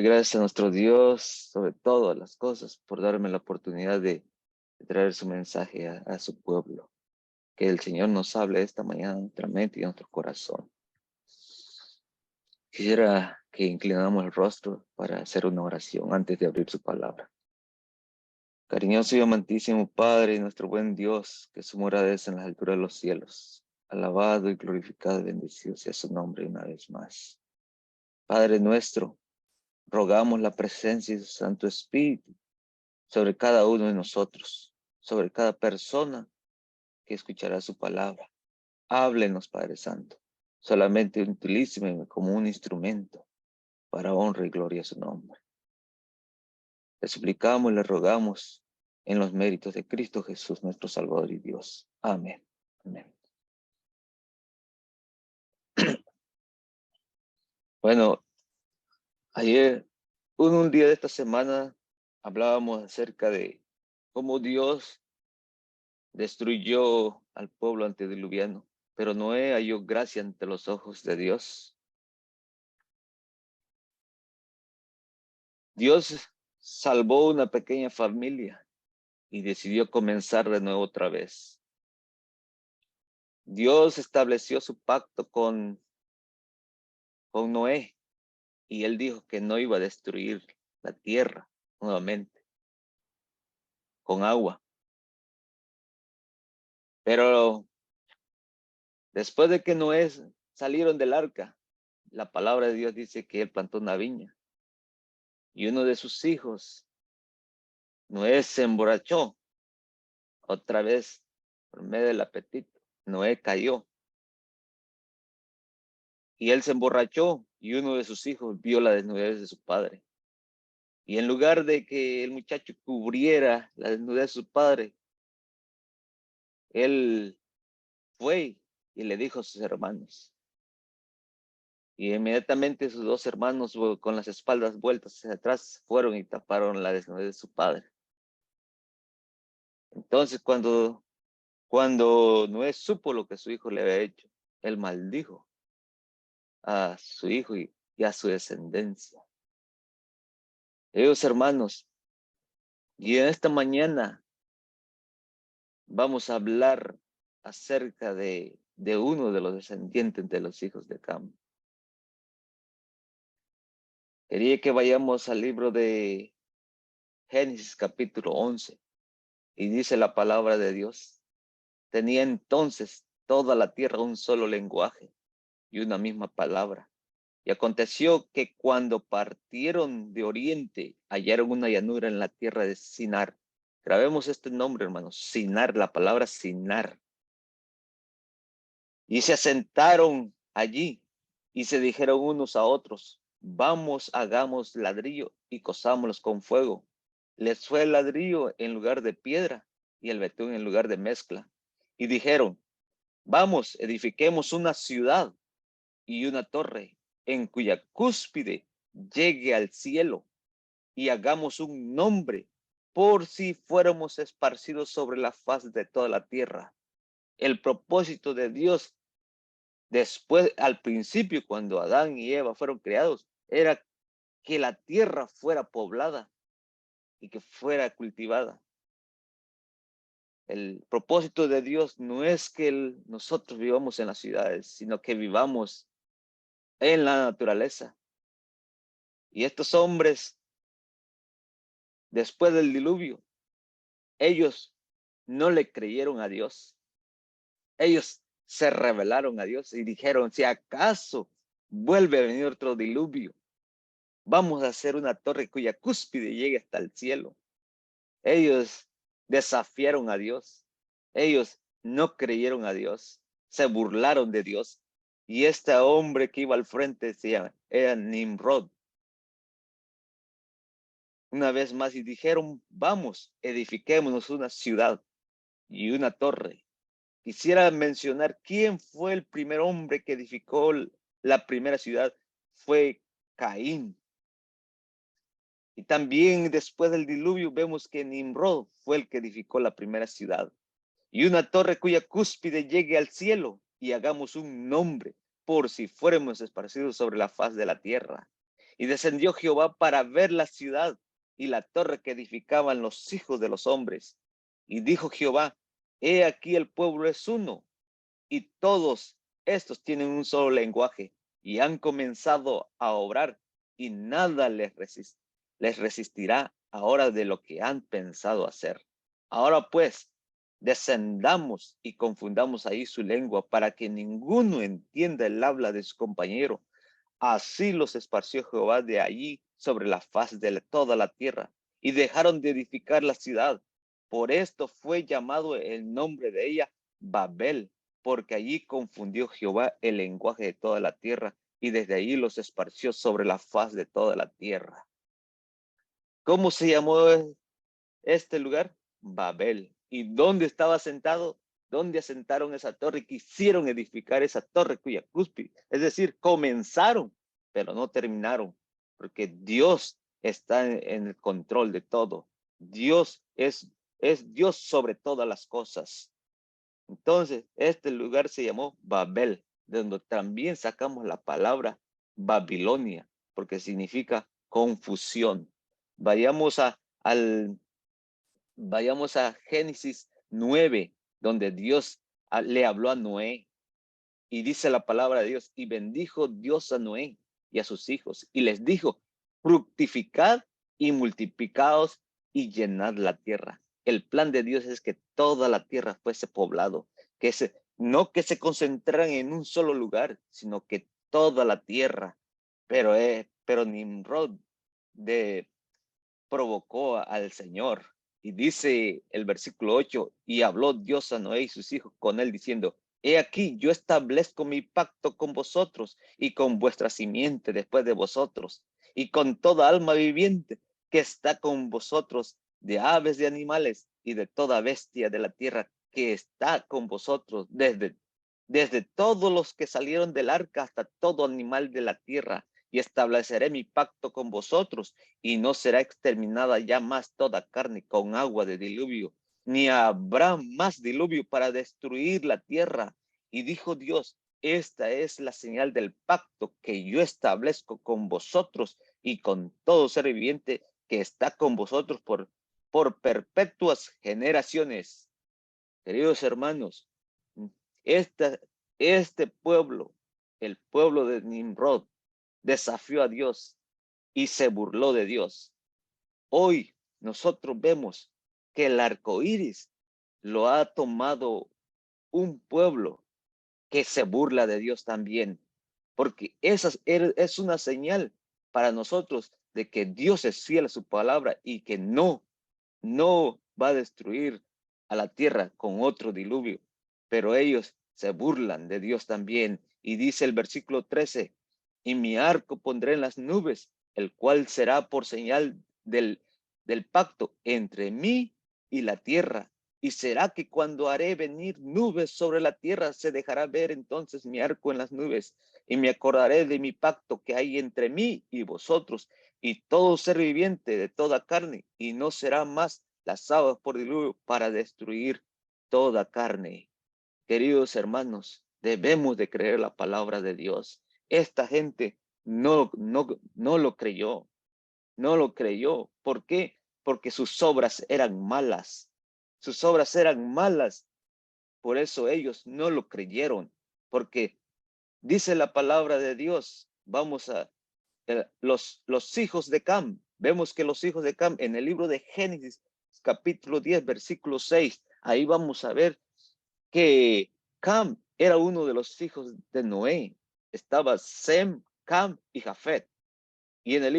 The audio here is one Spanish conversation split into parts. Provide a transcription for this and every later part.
Doy gracias a nuestro Dios sobre todas las cosas por darme la oportunidad de traer su mensaje a su pueblo. Que el Señor nos hable esta mañana en nuestra mente y en nuestro corazón. Quisiera que inclináramos el rostro para hacer una oración antes de abrir su palabra. Cariñoso y amantísimo Padre, nuestro buen Dios, que su morada es en las alturas de los cielos. Alabado y glorificado y bendecido sea su nombre una vez más. Padre nuestro, rogamos la presencia de su Santo Espíritu sobre cada uno de nosotros, sobre cada persona que escuchará su palabra. Háblenos, Padre Santo. Solamente utilíceme como un instrumento para honra y gloria a su nombre. Le suplicamos y le rogamos en los méritos de Cristo Jesús, nuestro Salvador y Dios. Amén. Amén. Bueno, ayer, un día de esta semana, hablábamos acerca de cómo Dios destruyó al pueblo antediluviano, pero Noé halló gracia ante los ojos de Dios. Dios salvó una pequeña familia y decidió comenzar de nuevo otra vez. Dios estableció su pacto con Noé y él dijo que no iba a destruir la tierra nuevamente con agua. Pero después de que Noé salieron del arca, la palabra de Dios dice que él plantó una viña y uno de sus hijos, Noé, se emborrachó otra vez por medio del apetito. Noé cayó y él se emborrachó y uno de sus hijos vio la desnudez de su padre. Y en lugar de que el muchacho cubriera la desnudez de su padre, él fue y le dijo a sus hermanos. Y inmediatamente sus dos hermanos, con las espaldas vueltas hacia atrás, fueron y taparon la desnudez de su padre. Entonces, cuando Noé supo lo que su hijo le había hecho, él maldijo a su hijo y a su descendencia. Ellos, hermanos, y en esta mañana vamos a hablar acerca de uno de los descendientes de los hijos de Cam. Quería que vayamos al libro de Génesis capítulo 11 y dice la palabra de Dios. Tenía entonces toda la tierra un solo lenguaje y una misma palabra. Y aconteció que cuando partieron de oriente, hallaron una llanura en la tierra de Sinar. Grabemos este nombre, hermanos, Sinar, la palabra Sinar. Y se asentaron allí y se dijeron unos a otros, vamos, hagamos ladrillo y cosámoslos con fuego. Les fue el ladrillo en lugar de piedra y el betún en lugar de mezcla. Y dijeron, vamos, edifiquemos una ciudad y una torre en cuya cúspide llegue al cielo y hagamos un nombre por si fuéramos esparcidos sobre la faz de toda la tierra. El propósito de Dios después, al principio, cuando Adán y Eva fueron creados, era que la tierra fuera poblada y que fuera cultivada. El propósito de Dios no es que nosotros vivamos en las ciudades, sino que vivamos en la naturaleza. Y estos hombres, después del diluvio, ellos no le creyeron a Dios. Ellos se rebelaron a Dios y dijeron, si acaso vuelve a venir otro diluvio, vamos a hacer una torre cuya cúspide llegue hasta el cielo. Ellos desafiaron a Dios. Ellos no creyeron a Dios. Se burlaron de Dios. Y este hombre que iba al frente era Nimrod. Una vez más, y dijeron, vamos, edifiquémonos una ciudad y una torre. Quisiera mencionar quién fue el primer hombre que edificó la primera ciudad. Fue Caín. Y también después del diluvio vemos que Nimrod fue el que edificó la primera ciudad. Y una torre cuya cúspide llegue al cielo y hagamos un nombre por si fuéramos esparcidos sobre la faz de la tierra. Y descendió Jehová para ver la ciudad y la torre que edificaban los hijos de los hombres. Y dijo Jehová, he aquí el pueblo es uno, y todos estos tienen un solo lenguaje, y han comenzado a obrar, y nada les resistirá ahora de lo que han pensado hacer. Ahora pues, descendamos y confundamos ahí su lengua, para que ninguno entienda el habla de su compañero. Así los esparció Jehová de allí sobre la faz de toda la tierra, y dejaron de edificar la ciudad. Por esto fue llamado el nombre de ella Babel, porque allí confundió Jehová el lenguaje de toda la tierra, y desde allí los esparció sobre la faz de toda la tierra. ¿Cómo se llamó este lugar? Babel. ¿Y dónde estaba sentado? ¿Dónde asentaron esa torre? Quisieron edificar esa torre cuya cúspide, es decir, comenzaron, pero no terminaron, porque Dios está en el control de todo. Dios es Dios sobre todas las cosas. Entonces, este lugar se llamó Babel, de donde también sacamos la palabra Babilonia, porque significa confusión. Vayamos vayamos a Génesis 9, donde Dios le habló a Noé, y dice la palabra de Dios, y bendijo Dios a Noé y a sus hijos, y les dijo, fructificad y multiplicaos y llenad la tierra. El plan de Dios es que toda la tierra fuese poblado, no que se concentraran en un solo lugar, sino que toda la tierra. Pero Nimrod provocó al Señor. Y dice el versículo 8, y habló Dios a Noé y sus hijos con él diciendo, he aquí, yo establezco mi pacto con vosotros y con vuestra simiente después de vosotros, y con toda alma viviente que está con vosotros, de aves, de animales y de toda bestia de la tierra que está con vosotros, desde todos los que salieron del arca hasta todo animal de la tierra, y estableceré mi pacto con vosotros, y no será exterminada ya más toda carne con agua de diluvio, ni habrá más diluvio para destruir la tierra. Y dijo Dios, esta es la señal del pacto que yo establezco con vosotros y con todo ser viviente que está con vosotros por perpetuas generaciones. Queridos hermanos, este pueblo, el pueblo de Nimrod, desafió a Dios y se burló de Dios. Hoy nosotros vemos que el arco iris lo ha tomado un pueblo que se burla de Dios también, porque esa es una señal para nosotros de que Dios es fiel a su palabra y que no va a destruir a la tierra con otro diluvio, pero ellos se burlan de Dios también. Y dice el versículo 13, y mi arco pondré en las nubes, el cual será por señal del pacto entre mí y la tierra. Y será que cuando haré venir nubes sobre la tierra, se dejará ver entonces mi arco en las nubes, y me acordaré de mi pacto que hay entre mí y vosotros, y todo ser viviente de toda carne, y no será más las aguas por diluvio para destruir toda carne. Queridos hermanos, debemos de creer la palabra de Dios. Esta gente no lo creyó, no lo creyó. ¿Por qué? Porque sus obras eran malas. Sus obras eran malas. Por eso ellos no lo creyeron. Porque dice la palabra de Dios, vamos a los hijos de Cam. Vemos que los hijos de Cam en el libro de Génesis, capítulo 10, versículo 6, ahí vamos a ver que Cam era uno de los hijos de Noé. Estaba Sem, Cam y Jafet. Y en el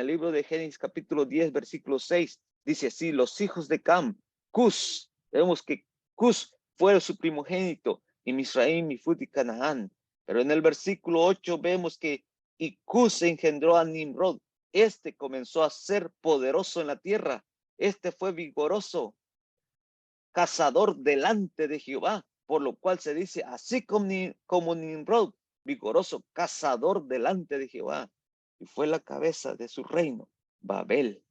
libro de Génesis capítulo 10, versículo 6, dice así, los hijos de Cam, Cus, vemos que Cus fue su primogénito, y Misraim, y Fut y Canaán. Pero en el versículo 8 vemos que y Cus engendró a Nimrod. Este comenzó a ser poderoso en la tierra. Este fue vigoroso, cazador delante de Jehová, por lo cual se dice, así como Nimrod, vigoroso, cazador delante de Jehová. Y fue la cabeza de su reino, Babel,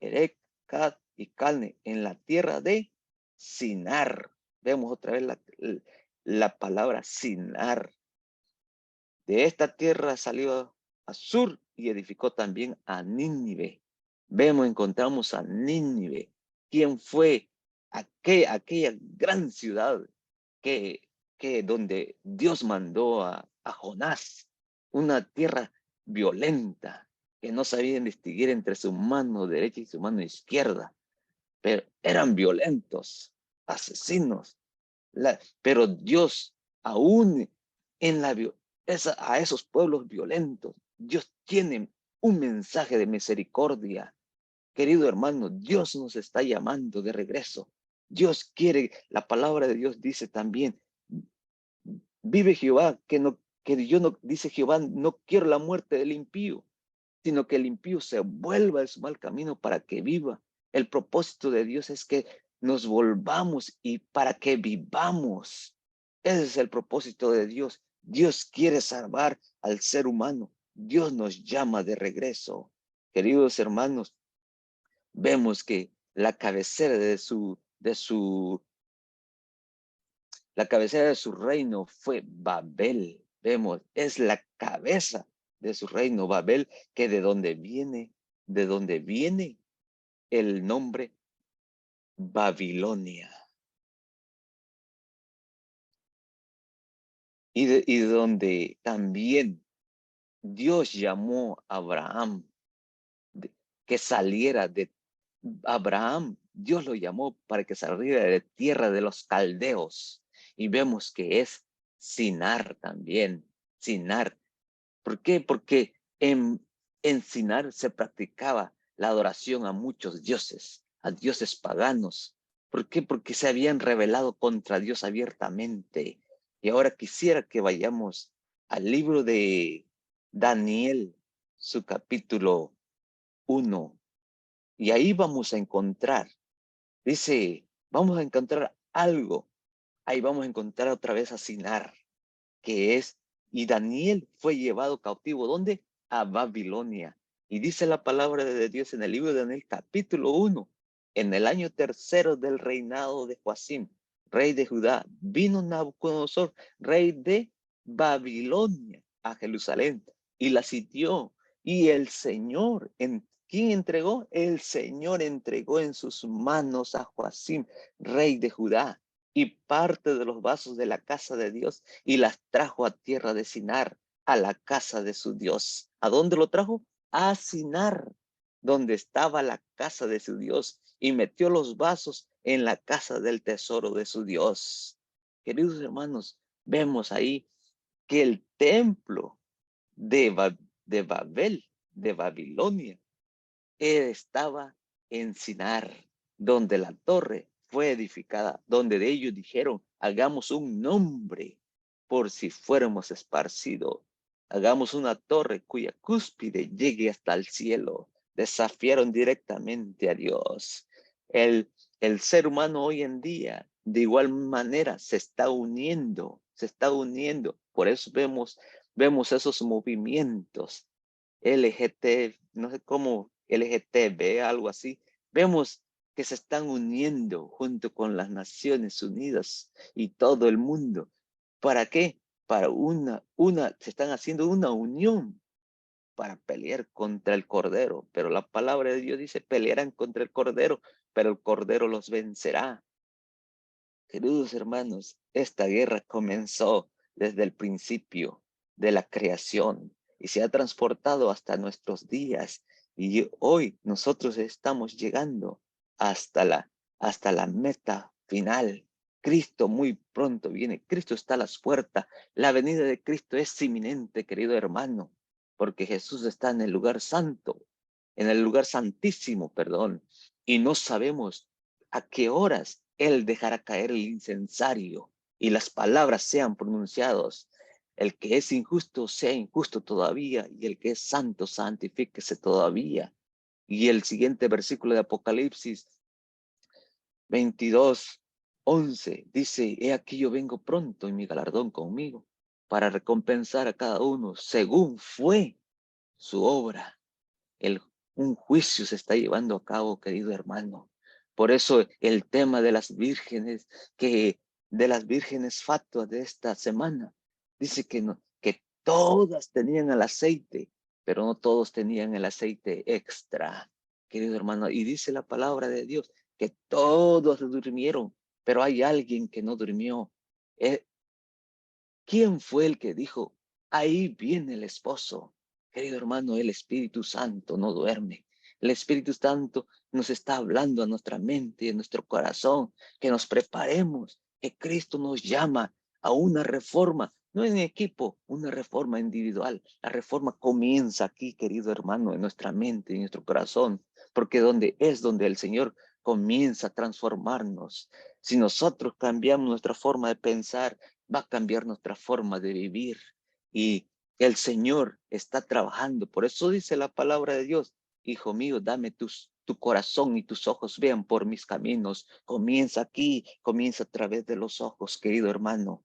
Erech, Cad y Calne, en la tierra de Sinar. Vemos otra vez la palabra Sinar. De esta tierra salió a Sur y edificó también a Nínive. Encontramos a Nínive, quien fue aquella gran ciudad que donde Dios mandó a Jonás, una tierra violenta, que no sabía distinguir entre su mano derecha y su mano izquierda, pero eran violentos, asesinos. Pero Dios, aún en a esos pueblos violentos, Dios tiene un mensaje de misericordia. Querido hermano, Dios nos está llamando de regreso. Dios quiere, la palabra de Dios dice también, vive Jehová, que yo no, dice Jehová, no quiero la muerte del impío, sino que el impío se vuelva de su mal camino para que viva. El propósito de Dios es que nos volvamos y para que vivamos. Ese es el propósito de Dios. Dios quiere salvar al ser humano. Dios nos llama de regreso. Queridos hermanos, vemos que la cabecera de su reino fue Babel. Vemos, es la cabeza de su reino, Babel, que de donde viene el nombre Babilonia. Y de donde también Dios llamó a Abraham que saliera de Abraham. Dios lo llamó para que saliera de tierra de los caldeos. Y vemos que es Sinar también. Sinar. ¿Por qué? Porque en Sinar se practicaba la adoración a muchos dioses, a dioses paganos. ¿Por qué? Porque se habían rebelado contra Dios abiertamente. Y ahora quisiera que vayamos al libro de Daniel, su capítulo 1. Y ahí vamos a encontrar, dice, vamos a encontrar algo. Ahí vamos a encontrar otra vez a Sinar, que es, y Daniel fue llevado cautivo, ¿dónde? A Babilonia. Y dice la palabra de Dios en el libro de Daniel, capítulo 1, en el año tercero del reinado de Joacim, rey de Judá, vino Nabucodonosor, rey de Babilonia, a Jerusalén, y la sitió. Y el Señor, ¿quién entregó? El Señor entregó en sus manos a Joacim, rey de Judá, y parte de los vasos de la casa de Dios, y las trajo a tierra de Sinar, a la casa de su Dios. ¿A dónde lo trajo? A Sinar, donde estaba la casa de su Dios, y metió los vasos en la casa del tesoro de su Dios. Queridos hermanos, vemos ahí que el templo de Babel, de Babilonia, estaba en Sinar, donde la torre fue edificada, donde de ellos dijeron, hagamos un nombre por si fuéramos esparcidos. Hagamos una torre cuya cúspide llegue hasta el cielo. Desafiaron directamente a Dios. El ser humano hoy en día, de igual manera, se está uniendo, se está uniendo. Por eso vemos esos movimientos LGT, no sé cómo, LGTB, algo así. Vemos que se están uniendo junto con las Naciones Unidas y todo el mundo. ¿Para qué? Para se están haciendo una unión para pelear contra el Cordero. Pero la palabra de Dios dice, pelearán contra el Cordero, pero el Cordero los vencerá. Queridos hermanos, esta guerra comenzó desde el principio de la creación y se ha transportado hasta nuestros días. Y hoy nosotros estamos llegando hasta hasta la meta final. Cristo muy pronto viene. Cristo está a las puertas. La venida de Cristo es inminente, querido hermano, porque Jesús está en el lugar santo, en el lugar santísimo, perdón, y no sabemos a qué horas Él dejará caer el incensario y las palabras sean pronunciadas. El que es injusto sea injusto todavía, y el que es santo santifíquese todavía. Y el siguiente versículo de Apocalipsis 22:11 dice, he aquí yo vengo pronto y mi galardón conmigo para recompensar a cada uno según fue su obra. Un juicio se está llevando a cabo, querido hermano. Por eso el tema de las vírgenes, de las vírgenes fatuas de esta semana, dice que, no, que todas tenían el aceite, pero no todos tenían el aceite extra, querido hermano. Y dice la palabra de Dios que todos durmieron, pero hay alguien que no durmió. ¿Quién fue el que dijo, ahí viene el esposo? Querido hermano, el Espíritu Santo no duerme. El Espíritu Santo nos está hablando a nuestra mente y a nuestro corazón, que nos preparemos, que Cristo nos llama a una reforma, no en equipo, una reforma individual. La reforma comienza aquí, querido hermano, en nuestra mente y en nuestro corazón, porque donde el Señor comienza a transformarnos. Si nosotros cambiamos nuestra forma de pensar, va a cambiar nuestra forma de vivir. Y el Señor está trabajando. Por eso dice la palabra de Dios, hijo mío, dame tu corazón y tus ojos vean por mis caminos. Comienza aquí, comienza a través de los ojos, querido hermano.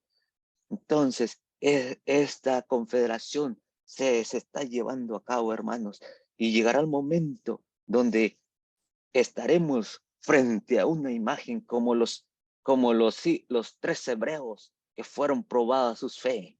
Entonces, esta confederación se está llevando a cabo, hermanos, y llegará el momento donde estaremos frente a una imagen como los 3 hebreos que fueron probadas sus fe.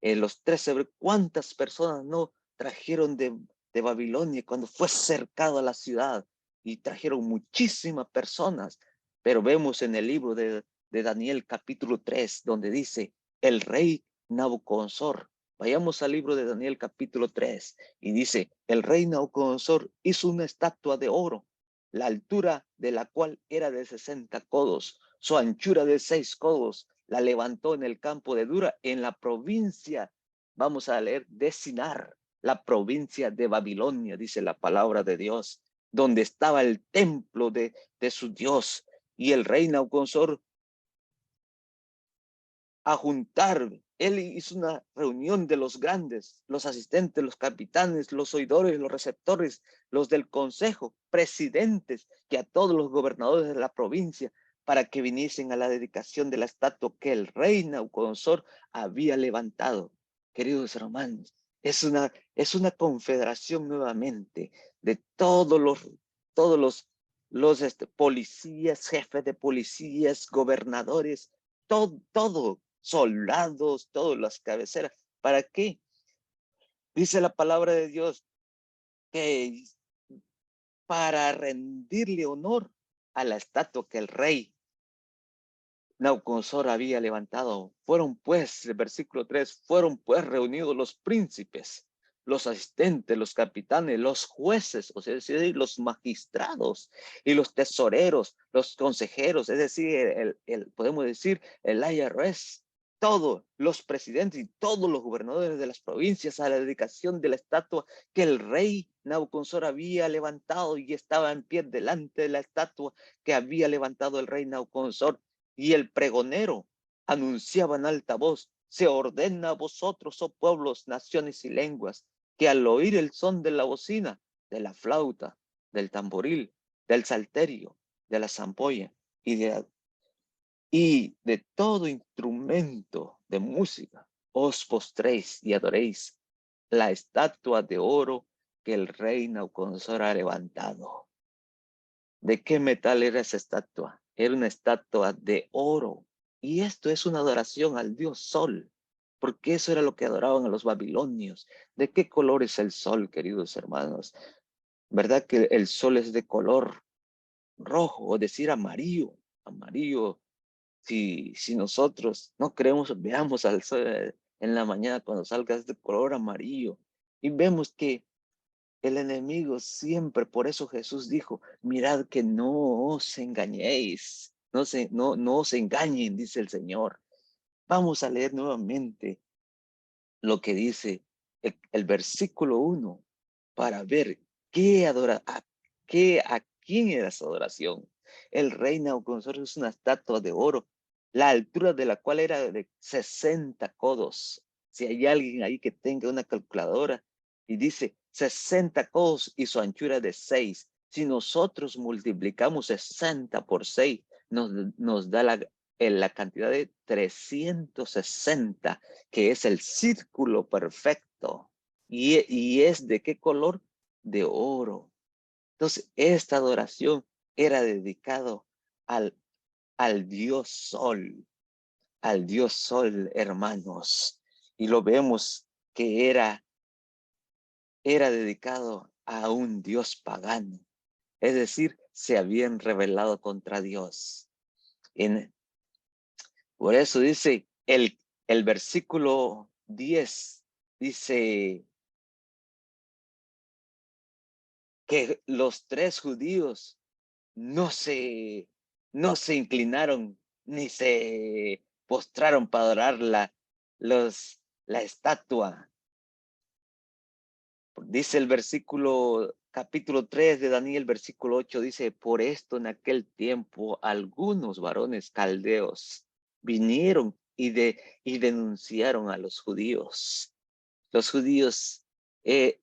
Los 3 hebreos, ¿cuántas personas no trajeron de Babilonia cuando fue cercada la ciudad? Y trajeron muchísimas personas. Pero vemos en el libro de Daniel capítulo 3, donde dice, el rey Nabucodonosor. Vayamos al libro de Daniel capítulo 3 y dice, el rey Nabucodonosor hizo una estatua de oro, la altura de la cual era de 60 codos, su anchura de 6 codos, la levantó en el campo de Dura, en la provincia, vamos a leer, de Sinar, la provincia de Babilonia, dice la palabra de Dios, donde estaba el templo de su Dios. Y el rey Nabucodonosor a juntar. Él hizo una reunión de los grandes, los asistentes, los capitanes, los oidores, los receptores, los del consejo, presidentes, que a todos los gobernadores de la provincia, para que viniesen a la dedicación de la estatua que el rey Nabucodonosor había levantado. Queridos hermanos, es una confederación nuevamente de todos los policías, jefes de policías, gobernadores, todo, soldados, todas las cabeceras. ¿Para qué? Dice la palabra de Dios que para rendirle honor a la estatua que el rey Nabucodonosor había levantado. Fueron pues, el versículo 3, fueron pues reunidos los príncipes, los asistentes, los capitanes, los jueces, o sea, es decir, los magistrados y los tesoreros, los consejeros, es decir, podemos decir el IRS, todos los presidentes y todos los gobernadores de las provincias a la dedicación de la estatua que el rey Nabucodonosor había levantado y estaba en pie delante de la estatua que había levantado el rey Nabucodonosor. Y el pregonero anunciaba en alta voz, se ordena a vosotros, oh pueblos, naciones y lenguas, que al oír el son de la bocina, de la flauta, del tamboril, del salterio, de la zampolla y de todo instrumento de música, os postréis y adoréis la estatua de oro que el rey Nabucodonosor ha levantado. ¿De qué metal era esa estatua? Era una estatua de oro. Y esto es una adoración al dios Sol, porque eso era lo que adoraban a los babilonios. ¿De qué color es el sol, queridos hermanos? ¿Verdad que el sol es de color rojo, o decir amarillo? Amarillo. Si nosotros no creemos, veamos al sol en la mañana cuando salga es de color amarillo y vemos que el enemigo siempre, por eso Jesús dijo, mirad que no os engañéis, no os engañen, dice el Señor. Vamos a leer nuevamente lo que dice el versículo 1 para ver a quién era esa adoración. El rey Nabucodonosor es una estatua de oro, la altura de la cual era de 60 codos. Si hay alguien ahí que tenga una calculadora y dice 60 codos y su anchura de 6, si nosotros multiplicamos 60 por 6, nos da la cantidad de 360, que es el círculo perfecto. ¿Y es de qué color? De oro. Entonces, esta adoración era dedicado al, al Dios Sol, hermanos. Y lo vemos que era era dedicado a un dios pagano. Es decir, se habían rebelado contra Dios. Por eso dice el versículo 10, dice que los tres judíos no se, no se inclinaron ni se postraron para adorar la estatua. Dice el versículo, capítulo 3 de Daniel, versículo 8, dice, por esto en aquel tiempo algunos varones caldeos vinieron y denunciaron a los judíos. Los judíos eh,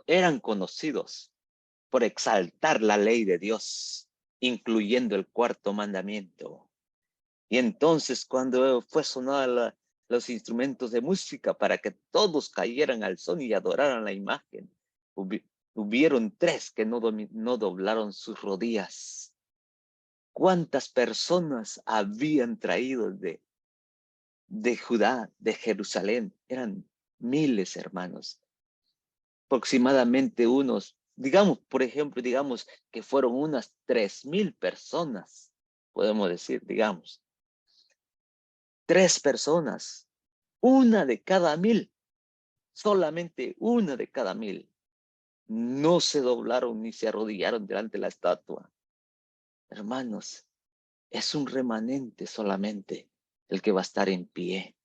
eran conocidos por exaltar la ley de Dios, incluyendo el cuarto mandamiento. Y entonces cuando fue sonada los instrumentos de música para que todos cayeran al son y adoraran la imagen, hubieron tres que no doblaron sus rodillas. ¿Cuántas personas habían traído de Judá, de Jerusalén? Eran miles, hermanos. Aproximadamente unos, digamos, por ejemplo, digamos que fueron unas 3,000 personas, podemos decir, digamos. 3 personas, una de cada 1,000, solamente una de cada 1,000. No se doblaron ni se arrodillaron delante de la estatua. Hermanos, es un remanente solamente el que va a estar en pie.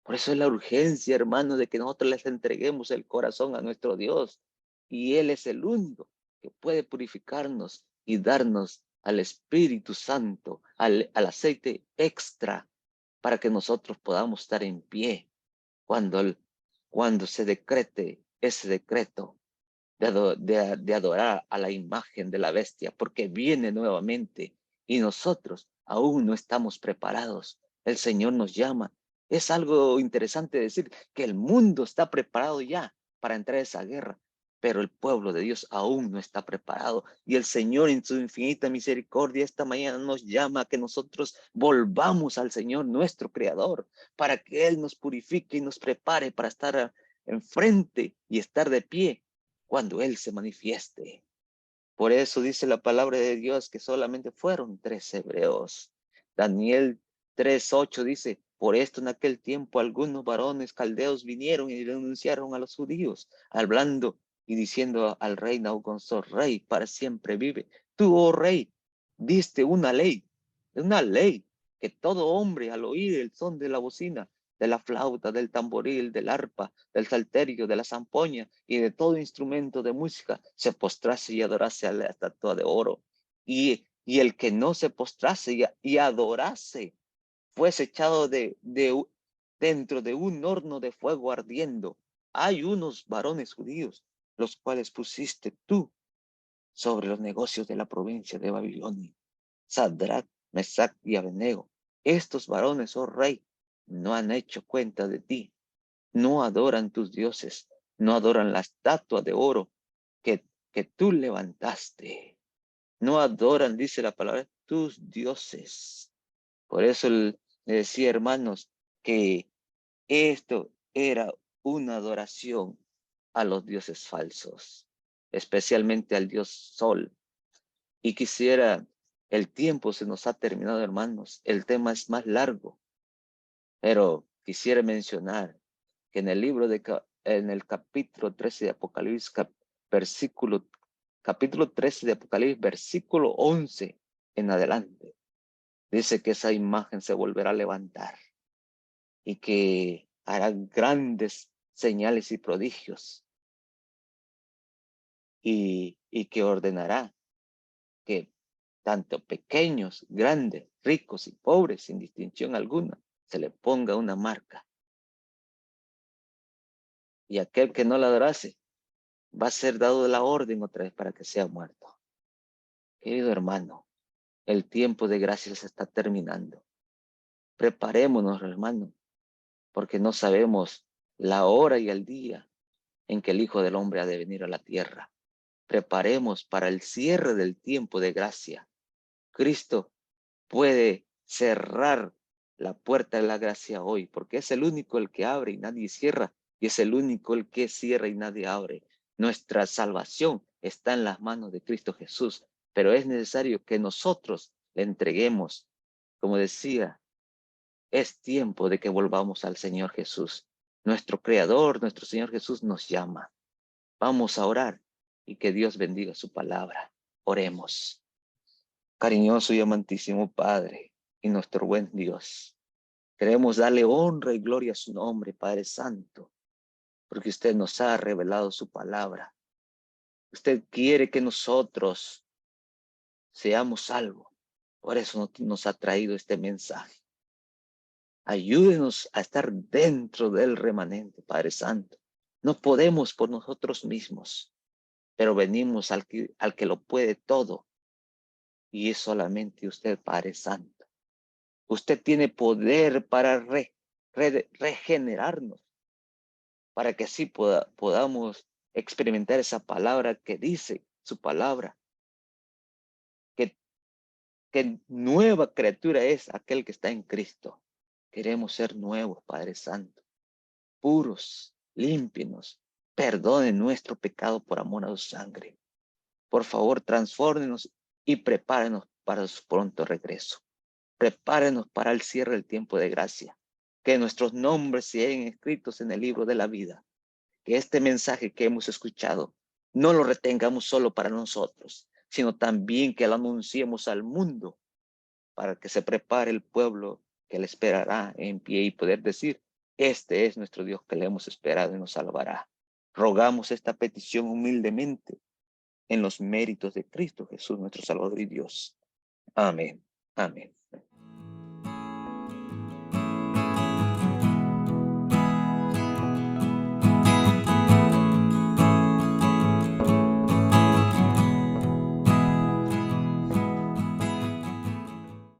Por eso es la urgencia, hermanos, de que nosotros les entreguemos el corazón a nuestro Dios. Y Él es el único que puede purificarnos y darnos al Espíritu Santo, al aceite extra, para que nosotros podamos estar en pie cuando se decrete ese decreto de adorar a la imagen de la bestia, porque viene nuevamente y nosotros aún no estamos preparados. El Señor nos llama. Es algo interesante decir que el mundo está preparado ya para entrar a esa guerra, pero el pueblo de Dios aún no está preparado. Y el Señor en su infinita misericordia esta mañana nos llama a que nosotros volvamos al Señor nuestro Creador, para que Él nos purifique y nos prepare para estar enfrente y estar de pie cuando Él se manifieste. Por eso dice la palabra de Dios que solamente fueron 3 hebreos. Daniel 3:8 dice, por esto en aquel tiempo algunos varones caldeos vinieron y denunciaron a los judíos, hablando y diciendo al rey Nabucodonosor, rey, para siempre vive. Tú, oh rey, diste una ley que todo hombre al oír el son de la bocina, de la flauta, del tamboril, del arpa, del salterio, de la zampoña y de todo instrumento de música, se postrase y adorase a la estatua de oro. Y el que no se postrase y adorase, fuese echado dentro de un horno de fuego ardiendo. Hay unos varones judíos, los cuales pusiste tú sobre los negocios de la provincia de Babilonia. Sadrach, Mesach y Abednego. Estos varones, oh rey, no han hecho cuenta de ti, no adoran tus dioses, no adoran la estatua de oro que tú levantaste. No adoran, dice la palabra, tus dioses. Por eso le decía, hermanos, que esto era una adoración a los dioses falsos, especialmente al dios Sol. Y el tiempo se nos ha terminado, hermanos. El tema es más largo, pero quisiera mencionar que en el en el capítulo 13 de Apocalipsis, capítulo 13 de Apocalipsis, versículo 11 en adelante, dice que esa imagen se volverá a levantar y que hará grandes señales y prodigios y que ordenará que tanto pequeños, grandes, ricos y pobres, sin distinción alguna, se le ponga una marca. Y aquel que no la adorase va a ser dado la orden otra vez para que sea muerto. Querido hermano, el tiempo de gracia se está terminando. Preparémonos, hermano, porque no sabemos la hora y el día en que el Hijo del Hombre ha de venir a la tierra. Preparemos para el cierre del tiempo de gracia. Cristo puede cerrar la puerta de la gracia hoy, porque es el único el que abre y nadie cierra, y es el único el que cierra y nadie abre. Nuestra salvación está en las manos de Cristo Jesús, pero es necesario que nosotros le entreguemos. Como decía, es tiempo de que volvamos al Señor Jesús. Nuestro Creador, nuestro Señor Jesús nos llama. Vamos a orar y que Dios bendiga su palabra. Oremos. Cariñoso y amantísimo Padre y nuestro buen Dios, queremos darle honra y gloria a su nombre, Padre Santo, porque usted nos ha revelado su palabra. Usted quiere que nosotros seamos salvos. Por eso nos ha traído este mensaje. Ayúdenos a estar dentro del remanente, Padre Santo. No podemos por nosotros mismos, pero venimos al que lo puede todo, y es solamente usted, Padre Santo. Usted tiene poder para regenerarnos, para que así podamos experimentar esa palabra que dice su palabra, que nueva criatura es aquel que está en Cristo. Queremos ser nuevos, Padre Santo, puros, límpinos, perdone nuestro pecado por amor a su sangre. Por favor, transfórmenos y prepárenos para su pronto regreso. Prepárenos para el cierre del tiempo de gracia. Que nuestros nombres sean escritos en el libro de la vida. Que este mensaje que hemos escuchado no lo retengamos solo para nosotros, sino también que lo anunciemos al mundo para que se prepare el pueblo que le esperará en pie y poder decir, este es nuestro Dios que le hemos esperado y nos salvará. Rogamos esta petición humildemente en los méritos de Cristo Jesús, nuestro Salvador y Dios. Amén. Amén.